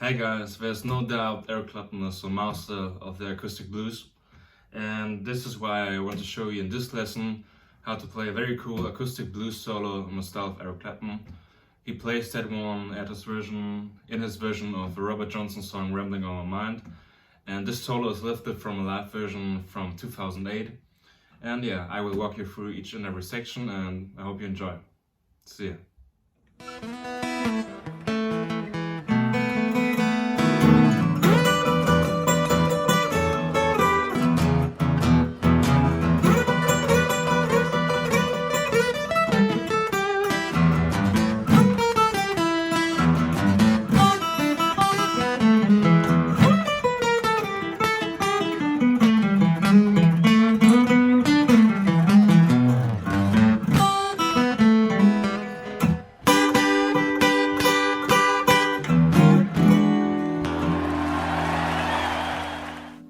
Hey guys, there's no doubt Eric Clapton is a master of the acoustic blues, and this is why I want to show you in this lesson how to play a very cool acoustic blues solo in the style of Eric Clapton. He plays that one in his version of the Robert Johnson song Rambling on My Mind, and this solo is lifted from a live version from 2008. And yeah, I will walk you through each and every section, and I hope you enjoy. See ya.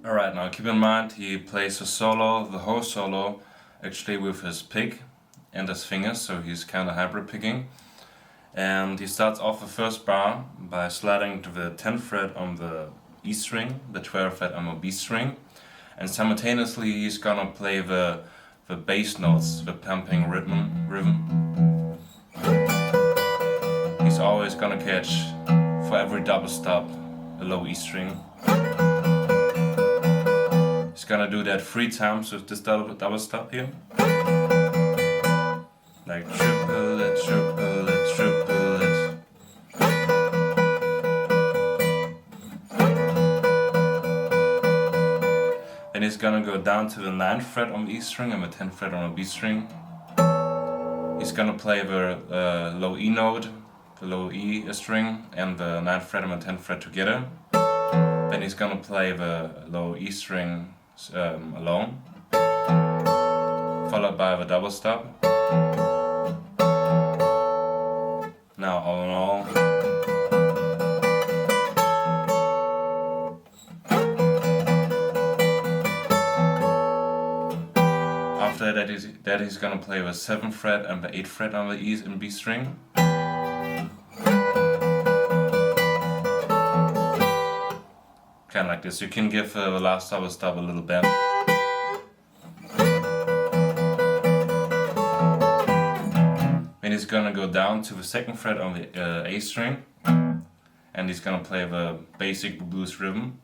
Alright, now keep in mind he plays the whole solo, actually with his pick and his fingers, so he's kind of hybrid picking. And he starts off the first bar by sliding to the 10th fret on the E string, the 12th fret on the B string, and simultaneously he's gonna play the bass notes, the pumping rhythm. He's always gonna catch, for every double stop, a low E string. He's gonna do that 3 times with this double stop here. Like triple it, triple it, triple it. Then he's gonna go down to the 9th fret on the E string and the 10th fret on the B string. He's gonna play the low E note, the low E string, and the 9th fret and the 10th fret together. Then he's gonna play the low E string alone, followed by the double stop. Now all in all, after that he's gonna play the 7th fret and the 8th fret on the E and B string. Kind of like this. You can give the last double stop a little bend. Then he's gonna go down to the 2nd fret on the A string, and he's gonna play the basic blues rhythm.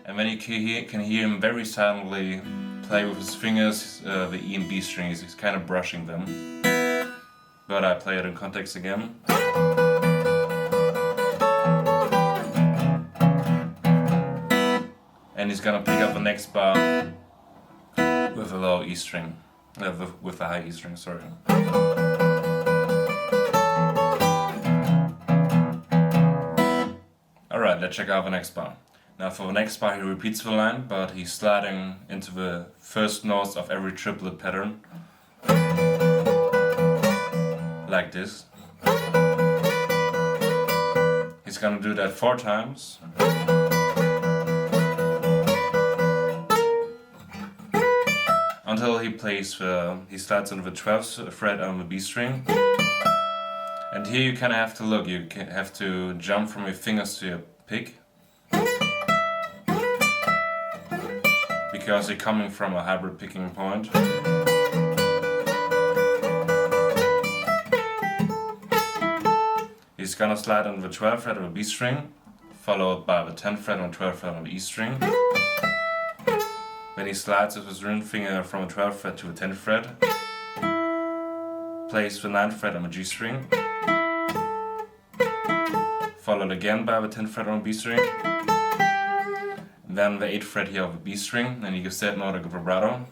And then you can hear him very silently play with his fingers the E and B strings. He's kind of brushing them. But I play it in context again. And he's gonna pick up the next bar with a low E string, with a high E string, sorry. Alright, let's check out the next bar. Now for the next bar he repeats the line, but he's sliding into the first notes of every triplet pattern. Like this. He's gonna do that 4 times. Until he slides into the 12th fret on the B string. And here you kinda have to look, you have to jump from your fingers to your pick. Because you're coming from a hybrid picking point. He's gonna slide on the 12th fret of the B string, followed by the 10th fret and 12th fret on the E string. Then he slides with his ring finger from the 12th fret to the 10th fret, plays the 9th fret on the G string, followed again by the 10th fret on the B string, then the 8th fret here of the B string, and he gives that note a vibrato.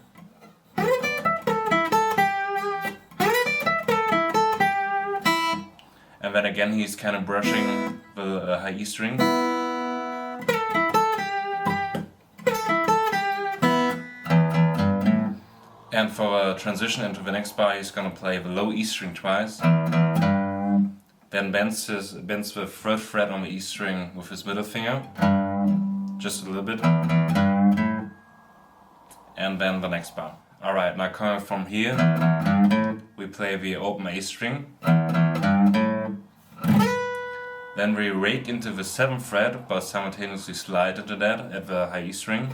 And then again he's kind of brushing the high E string. And for a transition into the next bar he's gonna play the low E string twice. Then bends the 3rd fret on the E string with his middle finger, just a little bit. And then the next bar. Alright, now coming from here, we we play the open A string. Then we rake into the 7th fret, but simultaneously slide into that at the high E string.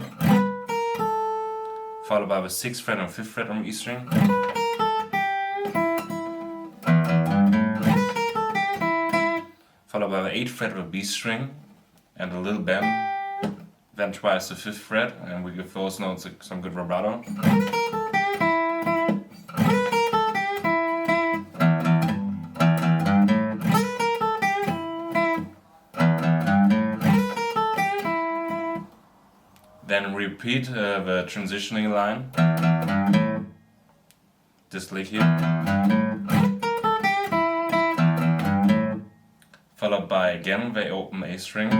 Followed by the 6th fret and 5th fret on the E string. Followed by the 8th fret of the B string and a little bend. Then twice the 5th fret, and we give those notes some good vibrato. Then repeat the transitioning line, this lick here, followed by again the open A string.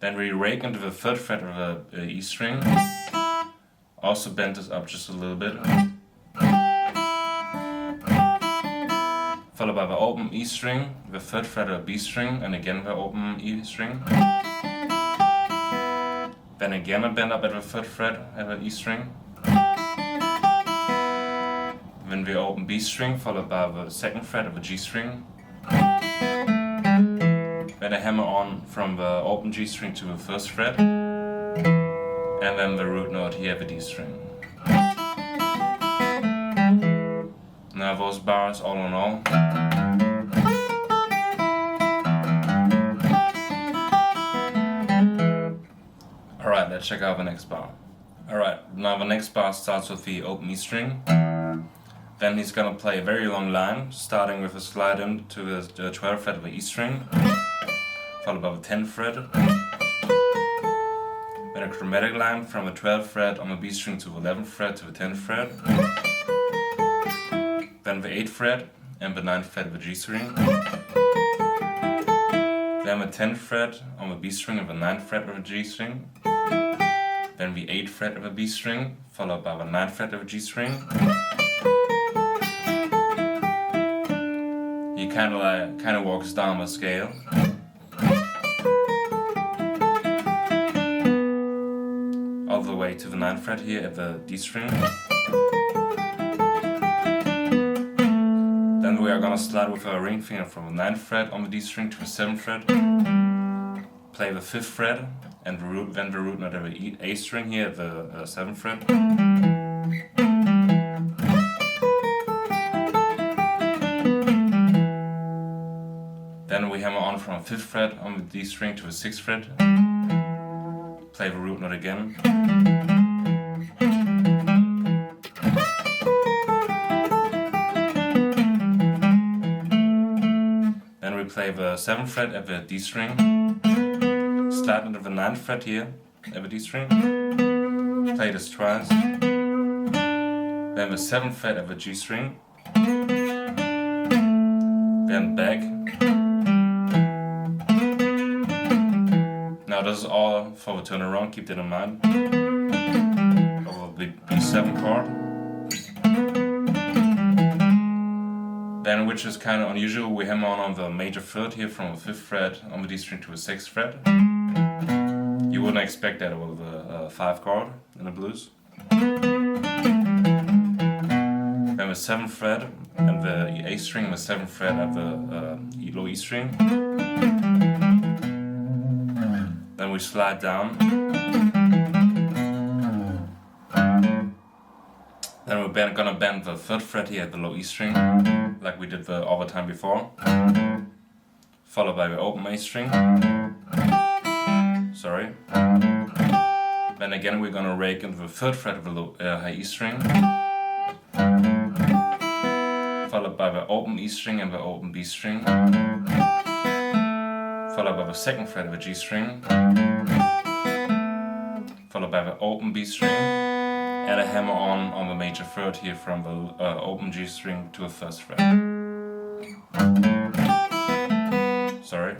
Then we rake into the 3rd fret of the E string, also bend this up just a little bit, followed by the open E string, the 3rd fret of the B string, and again the open E string. Then again a bend up at the 3rd fret of the E string. Then the open B string followed by the 2nd fret of the G string. Then a hammer on from the open G string to the 1st fret. And then the root note here, the D string. Now those bars all in all. Alright, let's check out the next bar. Alright, now the next bar starts with the open E string. Then he's gonna play a very long line, starting with a slide in to the 12th fret of the E string, followed by the 10th fret. Then a chromatic line from the 12th fret on the B string to the 11th fret to the 10th fret. Then the 8th fret and the 9th fret of the G string. Then the 10th fret on the B string and the 9th fret of the G string. Then the 8th fret of the B string, followed by the 9th fret of the G string. He kind of walks down the scale. All the way to the 9th fret here at the D string. Then we are gonna slide with our ring finger from the 9th fret on the D string to the 7th fret. Play the 5th fret and then the root note of the A string here at the 7th fret. Then we hammer on from the 5th fret on the D string to the 6th fret. Play the root note again. Then we play the 7th fret at the D string. Slide into the 9th fret here at the D string. Play this twice. Then the 7th fret at the G string. Then back. Now this is all for the turnaround, keep that in mind. Over the B7 chord. Then, which is kind of unusual, we hammer on the major 3rd here from the 5th fret on the D string to the 6th fret. You wouldn't expect that with a 5 chord in the blues. Then the 7th fret and the A string, the 7th fret at the low E string. Then we slide down. Then we're gonna bend the 3rd fret here at the low E string, like we did all the time before. Followed by the open A string. Sorry. Then again we're gonna rake into the 3rd fret of the high E string. Followed by the open E string and the open B string. Followed by the 2nd fret of the G string. Followed by the open B string. And a hammer on the major 3rd here from the open G string to the 1st fret. Sorry.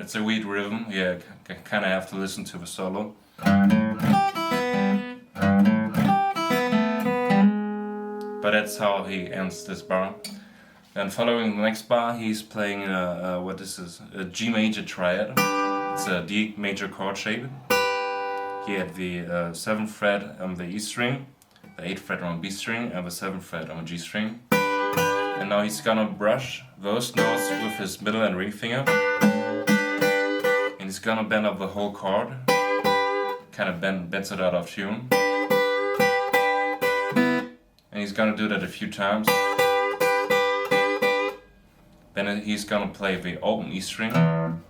It's a weird rhythm, yeah, kind of have to listen to the solo. But that's how he ends this bar. Then following the next bar, he's playing what this is, a G major triad. It's a D major chord shape. He had the 7th fret on the E string, the 8th fret on a B string and the 7th fret on a G string. And now he's gonna brush those notes with his middle and ring finger. And he's gonna bend up the whole chord. Kind of bends it out of tune. And he's gonna do that a few times. Then he's gonna play the open E string. And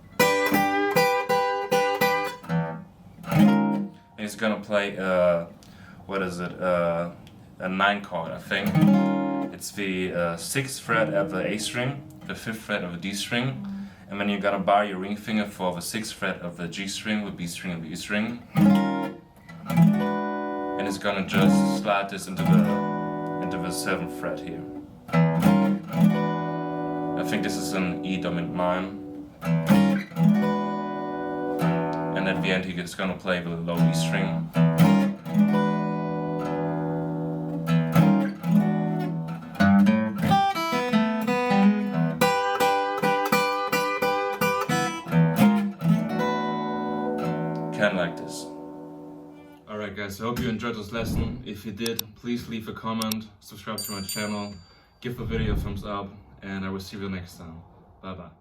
he's gonna play what is it? A 9 chord, I think. It's the 6th fret of the A string, the 5th fret of the D string, and then you're gonna bar your ring finger for the 6th fret of the G string, the B string, and the E string. And it's gonna just slide this into the 7th fret here. I think this is an E dominant 9. And at the end he's gonna play the low E string. Kind of like this. Alright guys, I hope you enjoyed this lesson. If you did, please leave a comment, subscribe to my channel, give the video a thumbs up, and I will see you next time. Bye bye.